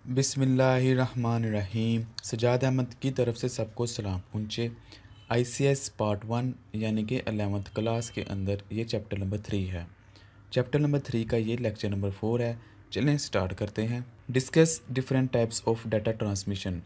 बिस्मिल्लाहिर्रहमानिर्रहीम। सज्जाद अहमद की तरफ से सबको सलाम पहुँचे। ICS पार्ट 1 यानी कि 11th क्लास के अंदर ये चैप्टर नंबर 3 है। चैप्टर नंबर 3 का ये लेक्चर नंबर 4 है। चलें स्टार्ट करते हैं। Discuss different types of data transmission.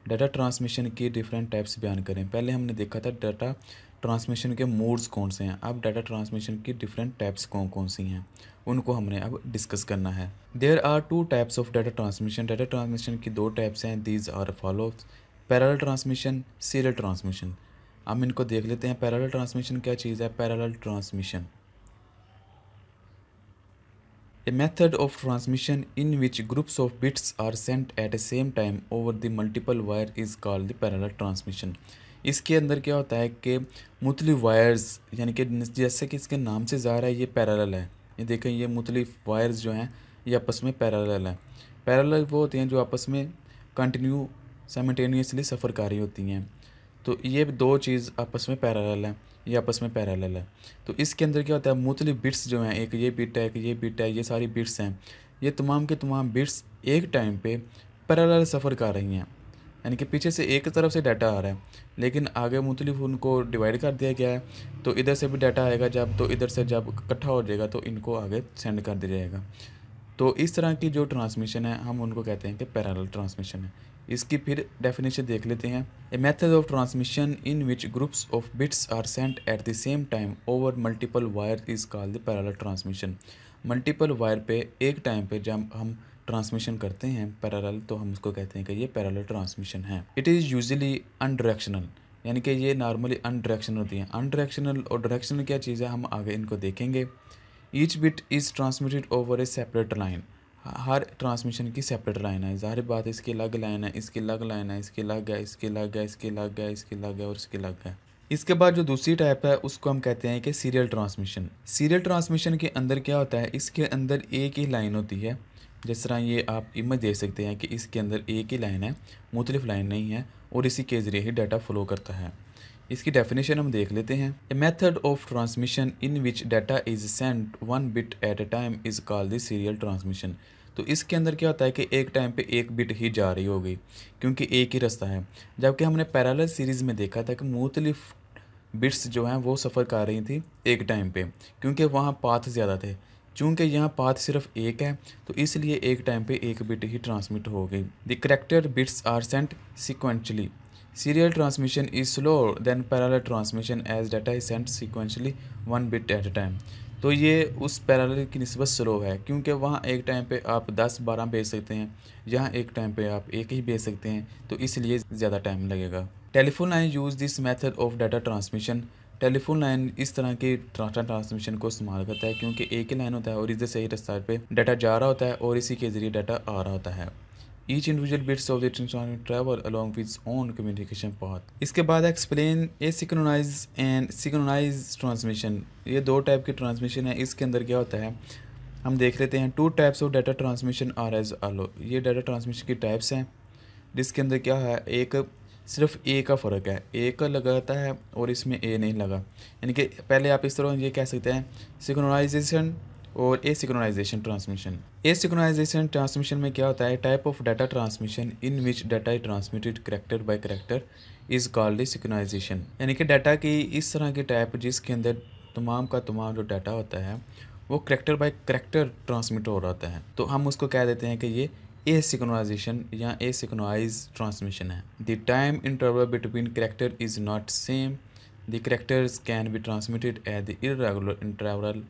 Data transmission की डिफरेंट टाइप्स बयान करें। पहले हमने देखा था डाटा ट्रांसमिशन के मोड्स कौन से हैं। अब डाटा ट्रांसमिशन की डिफरेंट टाइप्स कौन कौन सी हैं उनको हमने अब डिस्कस करना है। There are 2 types of data transmission. Data transmission की 2 टाइप्स हैं। These are follows parallel transmission, serial transmission. हम इनको देख लेते हैं। पैरेलल ट्रांसमिशन क्या चीज़ है? Parallel transmission A method of transmission in which groups of bits are sent at the same time over the multiple wire is called the parallel transmission। इसके अंदर क्या होता है कि मुख्तलिफ वायर्स यानी कि जैसे कि इसके नाम से ज़ाहिर है ये पैरेलल है। ये देखें ये मुख्तलिफ वायर्स जो हैं ये आपस में पैरेलल हैं। पैरेलल वो होती हैं जो आपस में कंटिन्यू साइमल्टेनियसली सफ़र कर रही होती हैं। तो ये 2 चीज़ आपस में पैरेलल हैं, ये आपस में पैरेलल है। तो इसके अंदर क्या होता है मुख्तलिफ बिट्स जो हैं, एक ये बिट है, एक ये बिट है, ये सारी बिट्स हैं, ये तमाम के तमाम बिट्स एक टाइम पे पैरेलल सफ़र कर रही हैं। यानी कि पीछे से एक तरफ से डाटा आ रहा है लेकिन आगे मुख्तलिफ उनको डिवाइड कर दिया गया है। तो इधर से भी डाटा आएगा जब, तो इधर से जब इकट्ठा हो जाएगा तो इनको आगे सेंड कर दिया जाएगा। तो इस तरह की जो ट्रांसमिशन है हम उनको कहते हैं कि पैरेलल ट्रांसमिशन है। इसकी फिर डेफिनेशन देख लेते हैं। A method of transmission in which groups of bits are sent at the same time over multiple wire is called the parallel transmission. Multiple wire पे एक टाइम पे जब हम ट्रांसमिशन करते हैं पैरेलल तो हम उसको कहते हैं कि ये पैरेलल ट्रांसमिशन है। इट इज़ यूजुअली अनडायरेक्शनल, यानी कि ये नॉर्मली अनडायरेक्शनल होती हैं। अनडायरेक्शनल और डायरेक्शनल क्या चीज़ है हम आगे इनको देखेंगे। Each bit is transmitted over A separate line. Her transmission की सेपरेट लाइन है। ज़ाहिर बात है इसकी अलग लाइन है, इसकी अलग लाइन है, इसकी अलग है, इसकी अलग है, इसकी अलग है, इसकी अलग है और इसकी अलग है। इसके बाद जो दूसरी टाइप है उसको हम कहते हैं कि सीरियल ट्रांसमिशन। सीरियल ट्रांसमिशन के अंदर क्या होता है, इसके अंदर एक ही लाइन होती है। जिस तरह ये आप इमेज देख सकते हैं कि इसके अंदर एक ही लाइन है, मुख्तलिफ लाइन नहीं है और इसी के ज़रिए ही डाटा फ्लो करता है। इसकी डेफिनेशन हम देख लेते हैं। A method of transmission in which data is sent 1 bit at a time is called the serial transmission. तो इसके अंदर क्या होता है कि एक टाइम पे एक बिट ही जा रही होगी क्योंकि एक ही रास्ता है। जबकि हमने पैरेलल सीरीज़ में देखा था कि मुख्तलिफ बिट्स जो हैं वो सफ़र कर रही थी एक टाइम पे क्योंकि वहाँ पाथ ज़्यादा थे। चूँकि यहाँ पाथ सिर्फ एक है तो इसलिए एक टाइम पे एक बिट ही ट्रांसमिट हो गई। The corrected bits are sent sequentially. Serial transmission is slower than parallel transmission as data is sent sequentially 1 bit at a time। तो ये उस पैरेलल की निस्बत स्लो है क्योंकि वहाँ एक टाइम पे आप 10-12 भेज सकते हैं, यहाँ एक टाइम पे आप एक ही भेज सकते हैं तो इसलिए ज़्यादा टाइम लगेगा। Telephone line use this method of data transmission. Telephone line इस तरह की डाटा ट्रांसमिशन को इस्तेमाल करता है क्योंकि एक ही लाइन होता है और इधर से ही रास्ते पे डाटा जा रहा होता है और इसी के ज़रिए डाटा आ रहा होता है। Each individual bits of the transmission travel along with its own communication path। इसके बाद एक्सप्लेन एसिंक्रोनाइज एंड सिंक्रोनाइज ट्रांसमिशन। ये 2 टाइप की ट्रांसमिशन है। इसके अंदर क्या होता है हम देख लेते हैं। 2 types of data transmission are as follow. ये डाटा ट्रांसमिशन की टाइप्स हैं जिसके अंदर क्या है, एक सिर्फ ए का फ़र्क है, ए का लगाता है और इसमें ए नहीं लगा। यानी कि पहले आप इस तरह ये कह सकते हैं सिंक्रोनाइजेशन और एसिंक्रोनाइजेशन ट्रांसमिशन। एसिंक्रोनाइजेशन ट्रांसमिशन में क्या होता है, type of data transmission in which data is transmitted character by character is called synchronization. यानी कि डाटा की इस तरह की टाइप जिसके अंदर तमाम का तमाम जो डाटा होता है वो करैक्टर बाय करैक्टर ट्रांसमिट हो रहा होता है तो हम उसको कह देते हैं कि ये एसिंक्रोनाइजेशन या एसिंक्रोनाइज ट्रांसमिशन है। The time interval between character is not same. The characters can be transmitted at the irregular interval.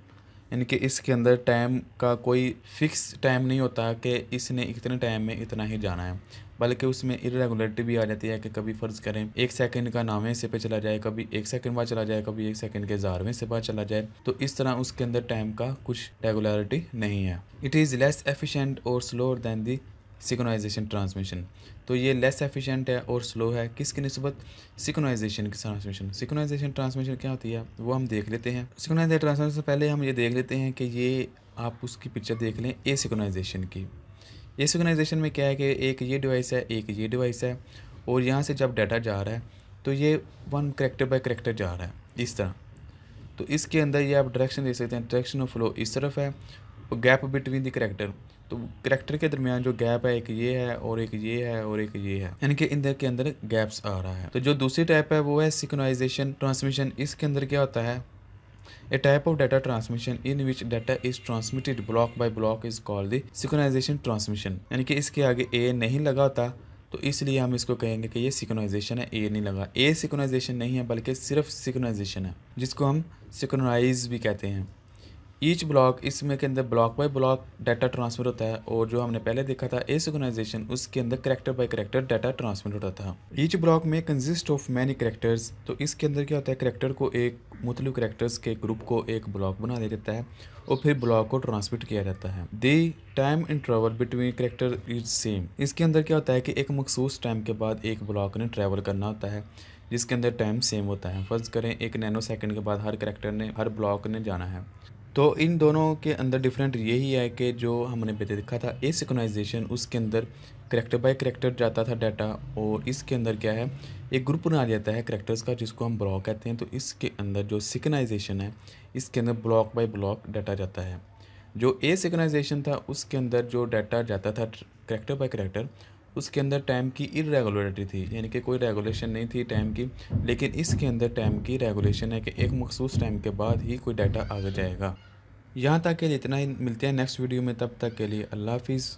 यानी कि इसके अंदर टाइम का कोई फ़िक्स टाइम नहीं होता कि इसने इतने टाइम में इतना ही जाना है, बल्कि उसमें इरेगुलरिटी भी आ जाती है कि कभी फ़र्ज़ करें 1 सेकंड का 9वें हिस्से पे चला जाए, कभी 1 सेकंड बाद चला जाए, कभी 1 सेकंड के 1000वें हिस्से बाद चला जाए। तो इस तरह उसके अंदर टाइम का कुछ रेगुलरिटी नहीं है। इट इज़ लेस एफिशिएंट और slower than the synchronization transmission. तो ये लेस एफिशिएंट है और स्लो है किसकी निस्बत, सिंक्रोनाइजेशन की ट्रांसमिशन। सिंक्रोनाइजेशन ट्रांसमिशन क्या होती है वो हम देख लेते हैं। सिंक्रोनाइजेशन ट्रांसमिशन से पहले हम ये देख लेते हैं कि ये आप उसकी पिक्चर देख लें एसिंक्रोनाइजेशन की। एसिंक्रोनाइजेशन में क्या है कि एक ये डिवाइस है, एक ये डिवाइस है और यहाँ से जब डाटा जा रहा है तो ये 1 करैक्टर बाय करैक्टर जा रहा है इस तरह। तो इसके अंदर ये आप डायरेक्शन देख सकते हैं, डायरेक्शन ऑफ फ्लो इस तरफ है और गैप बिटवीन द करैक्टर तो करैक्टर के दरमियान जो गैप है एक ये है और एक ये है और एक ये है, यानी कि इनके के अंदर गैप्स आ रहा है। तो जो दूसरी टाइप है वो है सिंक्रोनाइजेशन ट्रांसमिशन। इसके अंदर क्या होता है, A type of data transmission in which data is transmitted block by block is called the synchronization transmission। यानी कि इसके आगे A नहीं लगा होता तो इसलिए हम इसको कहेंगे कि ये सिंक्रोनाइजेशन है, A नहीं लगा। A सिंक्रोनाइजेशन नहीं है बल्कि सिर्फ सिंक्रोनाइजेशन है, जिसको हम सिंक्रोनाइज भी कहते हैं। ईच ब्लॉक, इसमें के अंदर block bye block data transfer होता है, और जो हमने पहले देखा था एसिंक्रोनाइजेशन, उसके अंदर character by character data transfer होता था। ईच ब्लॉक में कंसिस्ट ऑफ मैनी करैक्टर्स, तो इसके अंदर क्या होता है, करैक्टर को एक मुख्तलिफ करैक्टर्स के ग्रुप को एक ब्लॉक बना दिया जाता है और फिर ब्लॉक को ट्रांसमिट किया जाता है। The time interval between character is same. इसके अंदर क्या होता है कि एक मखसूस टाइम के बाद एक ब्लॉक ने ट्रैवल करना होता है जिसके अंदर टाइम सेम होता है। फ़र्ज़ करें 1 नैनो सेकंड के बाद हर करैक्टर ने, हर ब्लॉक ने जाना है। तो इन दोनों के अंदर डिफरेंट यही है कि जो हमने पहले देखा था एसिंक्रोनाइजेशन, उसके अंदर करैक्टर बाय करैक्टर जाता था डाटा, और इसके अंदर क्या है, एक ग्रुप बना जाता है करैक्टर्स का जिसको हम ब्लॉक कहते हैं। तो इसके अंदर जो सिंक्रोनाइजेशन है, इसके अंदर ब्लॉक बाय ब्लॉक डाटा जाता है। जो एसिंक्रोनाइजेशन था उसके अंदर जो डाटा जाता था करैक्टर बाय करैक्टर, उसके अंदर टाइम की इरेगुलरिटी थी, यानी कि कोई रेगुलेशन नहीं थी टाइम की। लेकिन इसके अंदर टाइम की रेगुलेशन है कि एक मखसूस टाइम के बाद ही कोई डाटा आगे जाएगा। यहाँ तक के लिए इतना ही, मिलते हैं नेक्स्ट वीडियो में, तब तक के लिए अल्लाह हाफिज़।